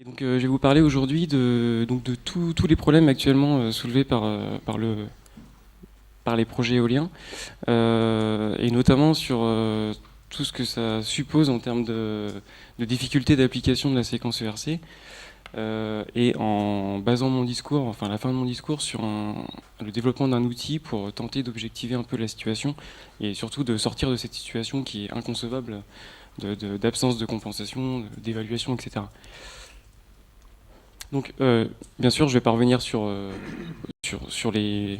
Et donc, je vais vous parler aujourd'hui de tous les problèmes actuellement soulevés par les projets éoliens, et notamment sur tout ce que ça suppose en termes de difficultés d'application de la séquence ERC, et en basant mon discours, enfin la fin de mon discours, sur le développement d'un outil pour tenter d'objectiver un peu la situation et surtout de sortir de cette situation qui est inconcevable d'absence de compensation, d'évaluation, etc. Donc, bien sûr, je vais pas revenir sur les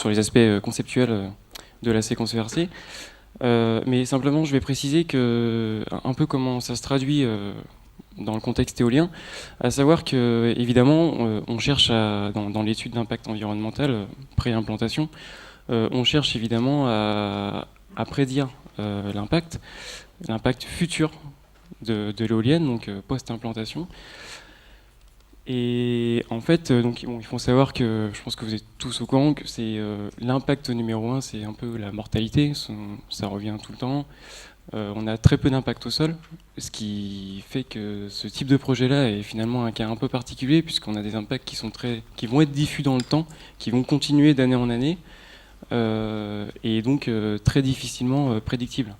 aspects conceptuels de la séquence ERC, mais simplement, je vais préciser un peu comment ça se traduit dans le contexte éolien, à savoir que, évidemment, on cherche dans l'étude d'impact environnemental pré-implantation, on cherche évidemment à prédire l'impact futur de l'éolienne, donc post-implantation. Et en fait, donc, bon, il faut savoir que, je pense que vous êtes tous au courant, que c'est l'impact numéro un, c'est un peu la mortalité, ça revient tout le temps. On a très peu d'impact au sol, ce qui fait que ce type de projet-là est finalement un cas un peu particulier, puisqu'on a des impacts qui vont être diffus dans le temps, qui vont continuer d'année en année, et donc très difficilement prédictibles.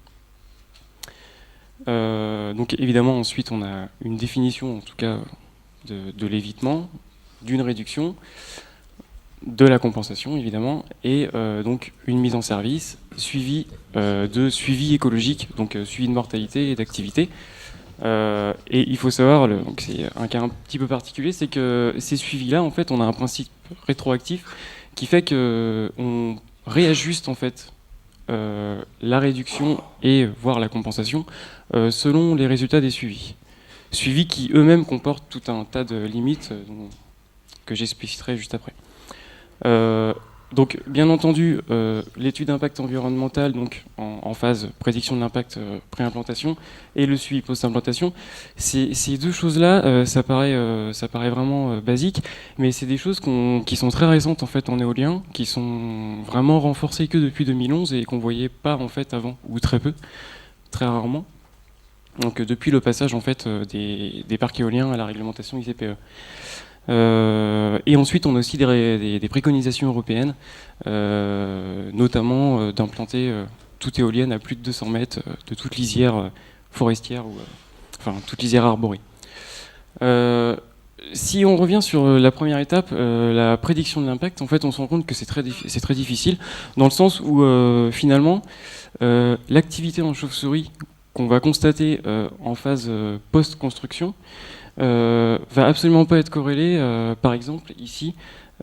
Donc évidemment, ensuite, on a une définition, en tout cas, de l'évitement, d'une réduction, de la compensation évidemment, et donc une mise en service suivie de suivi écologique, donc suivi de mortalité et d'activité. Et il faut savoir, donc c'est un cas un petit peu particulier, c'est que ces suivis-là, en fait, on a un principe rétroactif qui fait que on réajuste en fait la réduction et voire la compensation selon les résultats des suivis. Suivis qui eux-mêmes comportent tout un tas de limites que j'expliciterai juste après. Donc, bien entendu, l'étude d'impact environnemental, donc en phase prédiction de l'impact pré-implantation, et le suivi post-implantation, ces deux choses-là, ça paraît vraiment basique, mais c'est des choses qui sont très récentes en fait en éolien, qui sont vraiment renforcées que depuis 2011 et qu'on voyait pas en fait avant, ou très peu, très rarement. Donc depuis le passage en fait des parcs éoliens à la réglementation ICPE. Et ensuite, on a aussi des préconisations européennes, notamment d'implanter toute éolienne à plus de 200 mètres de toute lisière forestière ou enfin toute lisière arborée. Si on revient sur la première étape, la prédiction de l'impact, en fait, on se rend compte que c'est très difficile, dans le sens où finalement, l'activité en chauve-souris qu'on va constater en phase post-construction va absolument pas être corrélée, par exemple ici,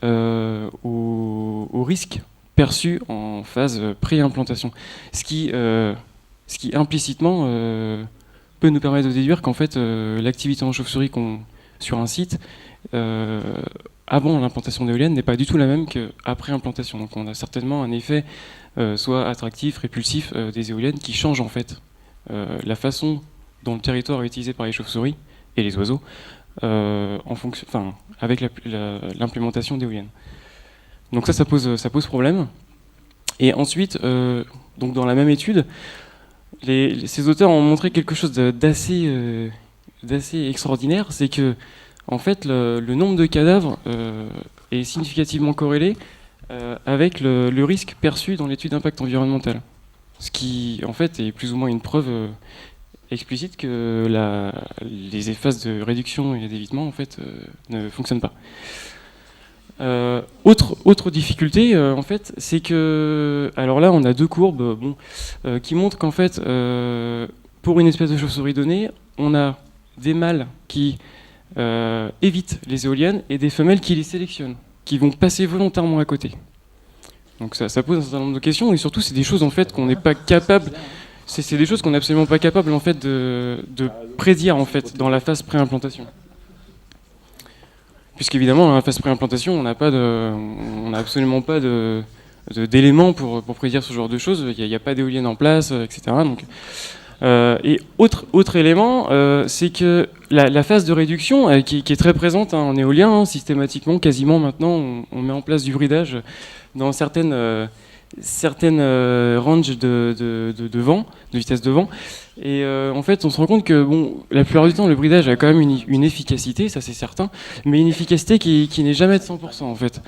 au risque perçu en phase pré-implantation. Ce qui implicitement peut nous permettre de déduire qu'en fait l'activité en chauve-souris sur un site avant l'implantation d'éoliennes n'est pas du tout la même qu'après implantation. Donc on a certainement un effet soit attractif, répulsif des éoliennes qui change en fait la façon dont le territoire est utilisé par les chauves-souris et les oiseaux avec l'implémentation d'éoliennes. Donc ça pose problème. Et ensuite, donc dans la même étude, ces auteurs ont montré quelque chose d'assez extraordinaire, c'est que en fait le nombre de cadavres est significativement corrélé avec le risque perçu dans l'étude d'impact environnemental. Ce qui, en fait, est plus ou moins une preuve explicite que les phases de réduction et d'évitement, en fait, ne fonctionnent pas. Autre difficulté, en fait, c'est que, alors là, on a deux courbes, qui montrent qu'en fait, pour une espèce de chauve-souris donnée, on a des mâles qui évitent les éoliennes et des femelles qui les sélectionnent, qui vont passer volontairement à côté. Donc ça pose un certain nombre de questions, et surtout c'est des choses en fait qu'on n'est pas capable, c'est des choses qu'on n'est absolument pas capable en fait de prédire en fait dans la phase pré-implantation. Puisqu'évidemment dans la phase pré-implantation on n'a absolument pas d'éléments pour prédire ce genre de choses. Il n'y a pas d'éoliennes en place, etc. Donc, et autre élément, c'est que la phase de réduction qui est très présente en éolien, systématiquement, quasiment maintenant, on met en place du bridage dans certaines certaines ranges de vent, de vitesse de vent. Et en fait, on se rend compte que bon, la plupart du temps, le bridage a quand même une efficacité, ça c'est certain, mais une efficacité qui n'est jamais de 100% en fait.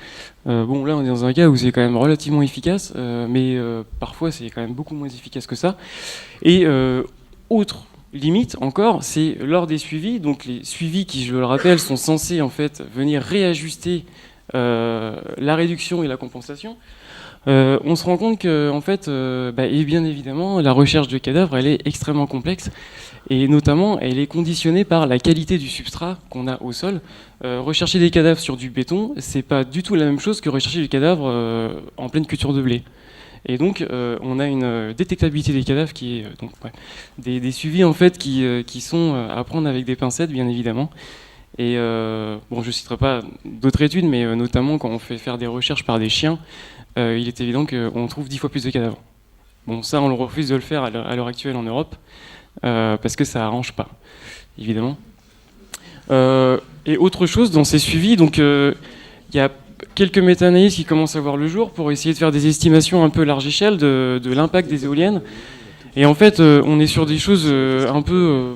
Bon, là, on est dans un cas où c'est quand même relativement efficace, mais parfois c'est quand même beaucoup moins efficace que ça. Et autre limite encore, c'est lors des suivis. Donc les suivis qui, je le rappelle, sont censés en fait venir réajuster la réduction et la compensation. On se rend compte que, en fait, et bien évidemment, la recherche de cadavres, elle est extrêmement complexe, et notamment, elle est conditionnée par la qualité du substrat qu'on a au sol. Rechercher des cadavres sur du béton, c'est pas du tout la même chose que rechercher des cadavres en pleine culture de blé. Et donc, on a une détectabilité des cadavres qui est donc ouais, des suivis en fait qui sont à prendre avec des pincettes, bien évidemment. Et bon, je citerai pas d'autres études, mais notamment quand on fait faire des recherches par des chiens, il est évident qu'on trouve 10 fois plus de cadavres. Bon, ça, on refuse de le faire à l'heure actuelle en Europe, parce que ça arrange pas, évidemment. Et autre chose dans ces suivis, donc il y a quelques méta-analyses qui commencent à voir le jour pour essayer de faire des estimations un peu large échelle de l'impact des éoliennes. Et en fait, on est sur des choses un peu...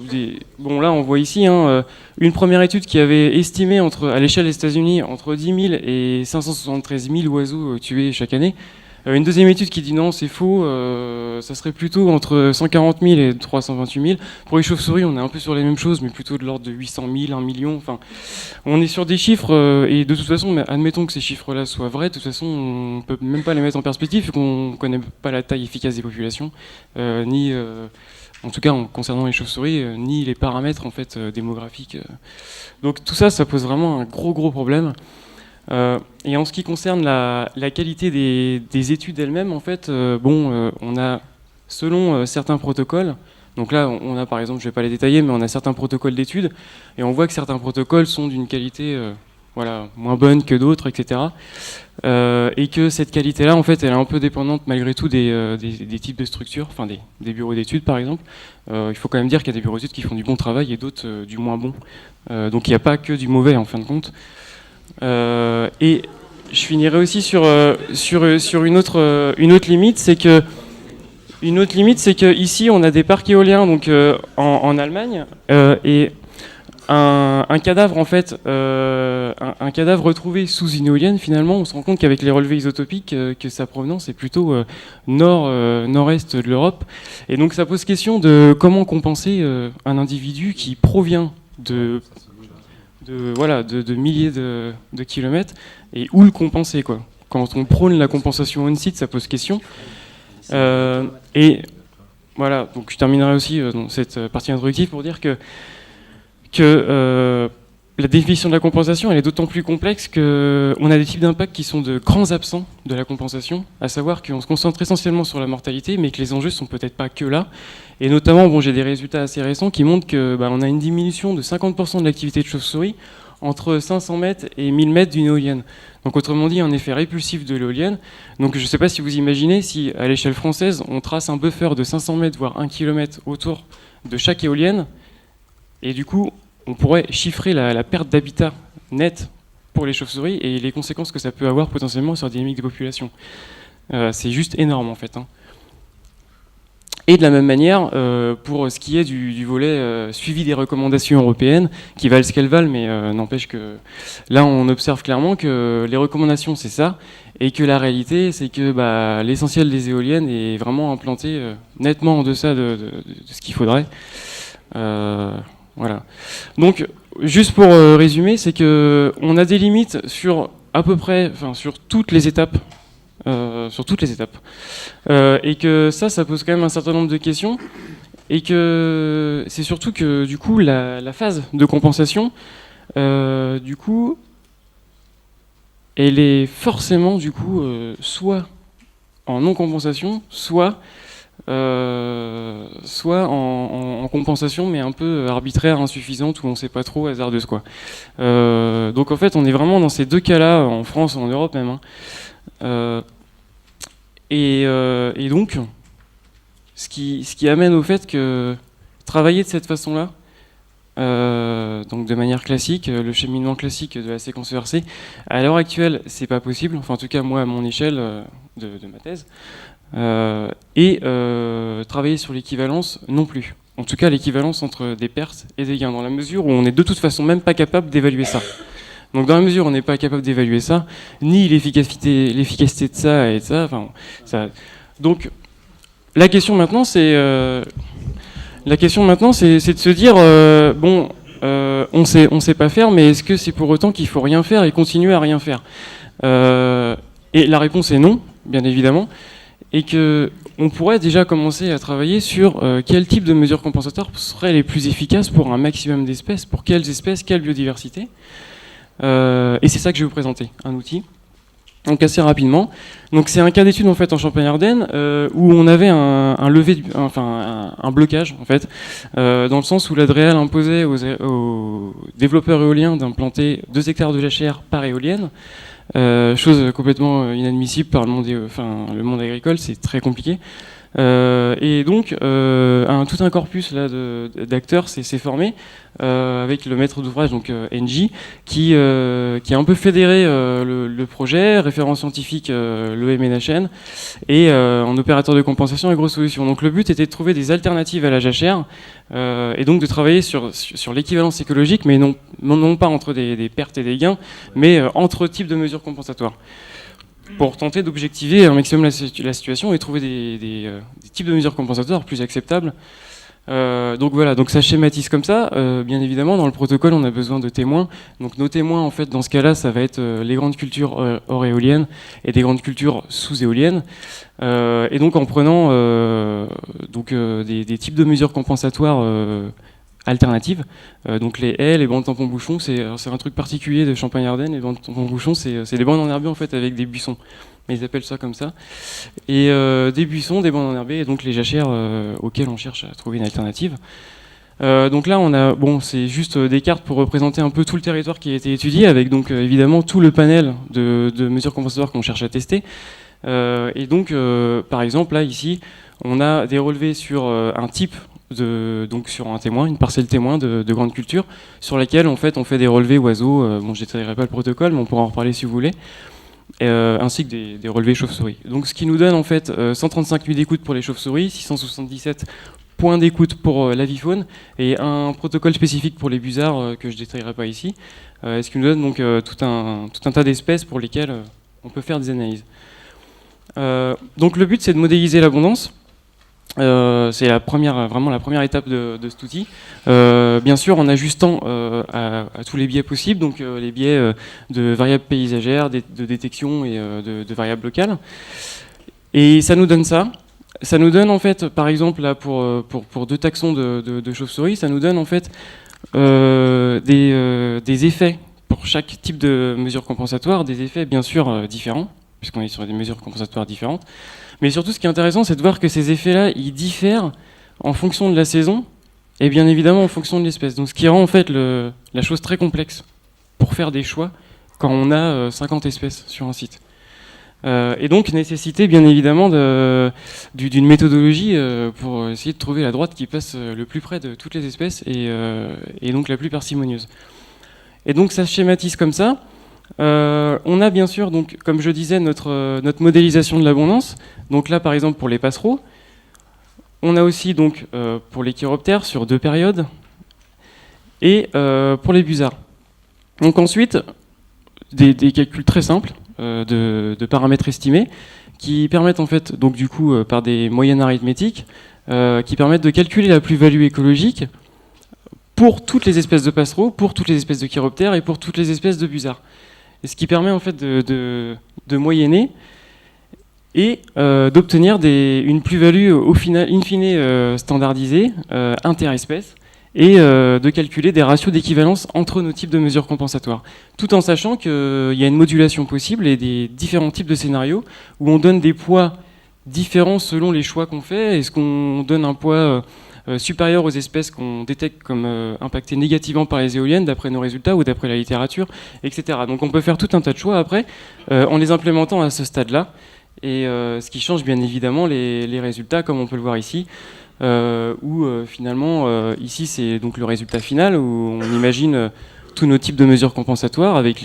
Bon, là, on voit ici une première étude qui avait estimé à l'échelle des États-Unis entre 10 000 et 573 000 oiseaux tués chaque année. Une deuxième étude qui dit non, c'est faux, ça serait plutôt entre 140 000 et 328 000. Pour les chauves-souris, on est un peu sur les mêmes choses, mais plutôt de l'ordre de 800 000, 1 million. Enfin, on est sur des chiffres, et de toute façon, admettons que ces chiffres-là soient vrais, de toute façon, on ne peut même pas les mettre en perspective, vu qu'on ne connaît pas la taille efficace des populations, ni, en tout cas concernant les chauves-souris, ni les paramètres en fait, démographiques. Donc tout ça, ça pose vraiment un gros problème. Et en ce qui concerne la qualité des études elles-mêmes, en fait, on a, selon certains protocoles, donc là, on a par exemple, je ne vais pas les détailler, mais on a certains protocoles d'études, et on voit que certains protocoles sont d'une qualité moins bonne que d'autres, etc. Et que cette qualité-là, en fait, elle est un peu dépendante malgré tout des types de structures, enfin des bureaux d'études par exemple. Il faut quand même dire qu'il y a des bureaux d'études qui font du bon travail et d'autres du moins bon. Donc il n'y a pas que du mauvais en fin de compte. Et je finirai aussi sur une autre limite, c'est que ici on a des parcs éoliens donc en Allemagne et un cadavre en fait, un cadavre retrouvé sous une éolienne, finalement, on se rend compte qu'avec les relevés isotopiques, que sa provenance est plutôt nord-est de l'Europe, et donc ça pose question de comment compenser un individu qui provient de milliers de kilomètres, et où le compenser, quoi. Quand on prône la compensation on-site, ça pose question. Et voilà, donc je terminerai aussi dans cette partie introductive pour dire que la définition de la compensation, elle est d'autant plus complexe qu'on a des types d'impacts qui sont de grands absents de la compensation, à savoir qu'on se concentre essentiellement sur la mortalité, mais que les enjeux sont peut-être pas que là. Et notamment, j'ai des résultats assez récents qui montrent qu'on a une diminution de 50% de l'activité de chauve-souris entre 500 mètres et 1000 mètres d'une éolienne. Donc autrement dit, un effet répulsif de l'éolienne. Donc je ne sais pas si vous imaginez, si à l'échelle française, on trace un buffer de 500 mètres, voire 1 km autour de chaque éolienne, et du coup, on pourrait chiffrer la perte d'habitat net pour les chauves-souris et les conséquences que ça peut avoir potentiellement sur la dynamique des populations. C'est juste énorme en fait. Et de la même manière, pour ce qui est du volet suivi des recommandations européennes, qui valent ce qu'elles valent, mais n'empêche que là on observe clairement que les recommandations c'est ça, et que la réalité c'est que l'essentiel des éoliennes est vraiment implanté nettement en deçà de ce qu'il faudrait. Voilà. Donc, juste pour résumer, c'est que on a des limites sur à peu près, sur toutes les étapes, et que ça pose quand même un certain nombre de questions, et que c'est surtout que du coup la phase de compensation, du coup, elle est forcément du coup soit en non compensation, soit en compensation, mais un peu arbitraire, insuffisante, où on ne sait pas trop, hasardeuse, quoi. Donc en fait, on est vraiment dans ces deux cas-là, en France, en Europe même. Et donc, ce qui amène au fait que travailler de cette façon-là, donc de manière classique, le cheminement classique de la séquence ERC. À l'heure actuelle, c'est pas possible, enfin en tout cas moi à mon échelle de ma thèse. Travailler sur l'équivalence non plus. En tout cas, l'équivalence entre des pertes et des gains, dans la mesure où on n'est de toute façon même pas capable d'évaluer ça. Donc dans la mesure où on n'est pas capable d'évaluer ça, ni l'efficacité de ça et de ça, enfin, ça. Donc la question maintenant, c'est de se dire bon, on sait pas faire, mais est-ce que c'est pour autant qu'il faut rien faire et continuer à rien faire Et la réponse est non, bien évidemment, et que on pourrait déjà commencer à travailler sur quel type de mesures compensatoires seraient les plus efficaces pour un maximum d'espèces, pour quelles espèces, quelle biodiversité. Et c'est ça que je vais vous présenter, un outil. Donc assez rapidement. Donc c'est un cas d'étude en fait en Champagne-Ardenne où on avait un blocage en fait, dans le sens où l'Adréal imposait aux développeurs éoliens d'implanter 2 hectares de jachère par éolienne. Chose complètement inadmissible par le monde agricole, c'est très compliqué. Et donc, tout un corpus là d'acteurs s'est formé avec le maître d'ouvrage, donc Engie, qui a un peu fédéré le projet, référent scientifique l'EMNHN, et en opérateur de compensation AgroSolutions. Donc le but était de trouver des alternatives à la jachère, et donc de travailler sur l'équivalence écologique, mais non pas entre des pertes et des gains, mais entre types de mesures compensatoires, pour tenter d'objectiver un maximum la situation et trouver des types de mesures compensatoires plus acceptables. Donc voilà, donc ça schématise comme ça. Bien évidemment, dans le protocole, on a besoin de témoins. Donc nos témoins, en fait, dans ce cas-là, ça va être les grandes cultures hors éoliennes et des grandes cultures sous-éoliennes. Et donc en prenant des types de mesures compensatoires alternatives. Donc les haies, les bandes tampons bouchons, c'est un truc particulier de Champagne-Ardenne. Les bandes tampons bouchons, c'est des bandes enherbées en fait avec des buissons. Mais ils appellent ça comme ça. Et des buissons, des bandes enherbées, et donc les jachères auxquelles on cherche à trouver une alternative. Donc là, c'est juste des cartes pour représenter un peu tout le territoire qui a été étudié, avec donc évidemment tout le panel de mesures compensatoires qu'on cherche à tester. Et donc, par exemple, là ici, on a des relevés sur un type donc sur un témoin, une parcelle témoin de grande culture, sur laquelle en fait on fait des relevés oiseaux. Je ne détaillerai pas le protocole, mais on pourra en reparler si vous voulez. Ainsi que des relevés chauves-souris. Donc ce qui nous donne en fait 135 nuits d'écoute pour les chauves-souris, 677 points d'écoute pour l'avifaune et un protocole spécifique pour les busards que je ne détaillerai pas ici. Ce qui nous donne donc tout un tas d'espèces pour lesquelles on peut faire des analyses. Donc le but c'est de modéliser l'abondance. C'est vraiment la première étape de cet outil. Bien sûr, en ajustant à tous les biais possibles, donc les biais de variables paysagères, de détection et de variables locales. Et ça nous donne ça. Ça nous donne en fait, par exemple, là pour 2 taxons de chauves-souris, ça nous donne en fait des effets pour chaque type de mesure compensatoire, des effets bien sûr différents, puisqu'on est sur des mesures compensatoires différentes. Mais surtout, ce qui est intéressant, c'est de voir que ces effets-là, ils diffèrent en fonction de la saison et bien évidemment en fonction de l'espèce. Donc ce qui rend en fait la chose très complexe pour faire des choix quand on a 50 espèces sur un site. Et donc nécessité bien évidemment d'une méthodologie pour essayer de trouver la droite qui passe le plus près de toutes les espèces et donc la plus parcimonieuse. Et donc ça se schématise comme ça. On a bien sûr, donc, comme je disais, notre modélisation de l'abondance. Donc là, par exemple, pour les passereaux. On a aussi donc, pour les chiroptères sur 2 périodes. Et pour les busards. Donc ensuite, des calculs très simples de paramètres estimés qui permettent en fait, donc du coup, par des moyennes arithmétiques, qui permettent de calculer la plus-value écologique pour toutes les espèces de passereaux, pour toutes les espèces de chiroptères et pour toutes les espèces de busards. Et ce qui permet en fait de moyenner et d'obtenir une plus-value au final, in fine standardisée, interespèce, et de calculer des ratios d'équivalence entre nos types de mesures compensatoires. Tout en sachant qu'il y a une modulation possible et des différents types de scénarios où on donne des poids différents selon les choix qu'on fait. Est-ce qu'on donne un poids supérieur aux espèces qu'on détecte comme impactées négativement par les éoliennes d'après nos résultats ou d'après la littérature, etc. Donc on peut faire tout un tas de choix après en les implémentant à ce stade-là, et ce qui change bien évidemment les résultats comme on peut le voir ici. où finalement, ici c'est donc le résultat final, où on imagine tous nos types de mesures compensatoires avec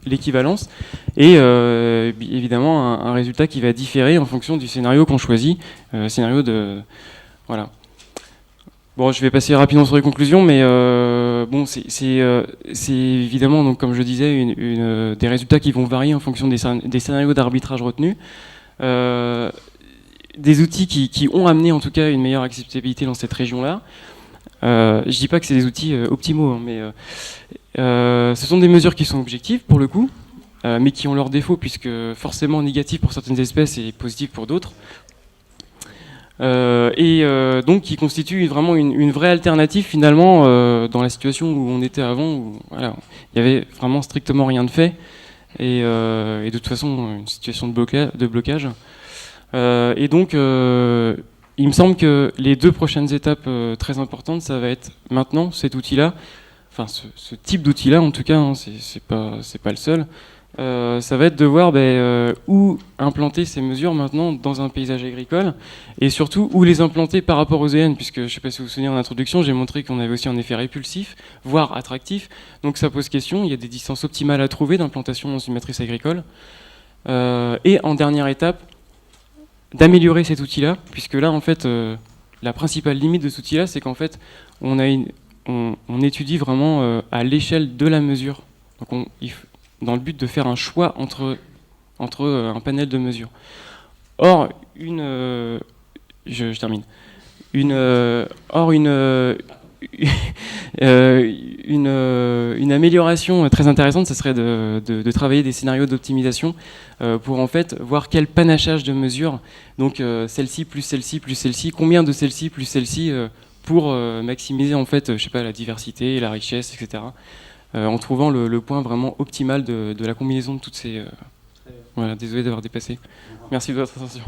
l'équivalence, et évidemment un résultat qui va différer en fonction du scénario qu'on choisit, scénario de... Voilà. Bon, je vais passer rapidement sur les conclusions, mais bon, c'est évidemment, donc, comme je disais, des résultats qui vont varier en fonction des scénarios d'arbitrage retenus. Des outils qui ont amené en tout cas une meilleure acceptabilité dans cette région-là. Je dis pas que c'est des outils optimaux, hein, mais ce sont des mesures qui sont objectives pour le coup, mais qui ont leurs défauts, puisque forcément négatifs pour certaines espèces et positifs pour d'autres. Donc qui constitue vraiment une vraie alternative finalement dans la situation où on était avant, où voilà, il y avait vraiment strictement rien de fait, et de toute façon une situation de blocage. Et donc il me semble que les 2 prochaines étapes très importantes, ça va être maintenant cet outil-là, enfin ce type d'outil-là en tout cas, hein, c'est pas le seul. Ça va être de voir où implanter ces mesures maintenant dans un paysage agricole, et surtout où les implanter par rapport aux EN, puisque je ne sais pas si vous vous souvenez en introduction, j'ai montré qu'on avait aussi un effet répulsif, voire attractif, donc ça pose question, il y a des distances optimales à trouver d'implantation dans une matrice agricole. Et en dernière étape, d'améliorer cet outil-là, puisque là en fait la principale limite de cet outil-là, c'est qu'en fait on étudie vraiment à l'échelle de la mesure, donc dans le but de faire un choix entre un panel de mesures. Or, je termine. Une amélioration très intéressante, ce serait de travailler des scénarios d'optimisation pour en fait voir quel panachage de mesures, donc celle-ci plus celle-ci plus celle-ci, combien de celle-ci plus celle-ci pour maximiser en fait, je sais pas, la diversité, la richesse, etc. En trouvant le point vraiment optimal de la combinaison de toutes ces... Voilà, désolé d'avoir dépassé. Merci de votre attention.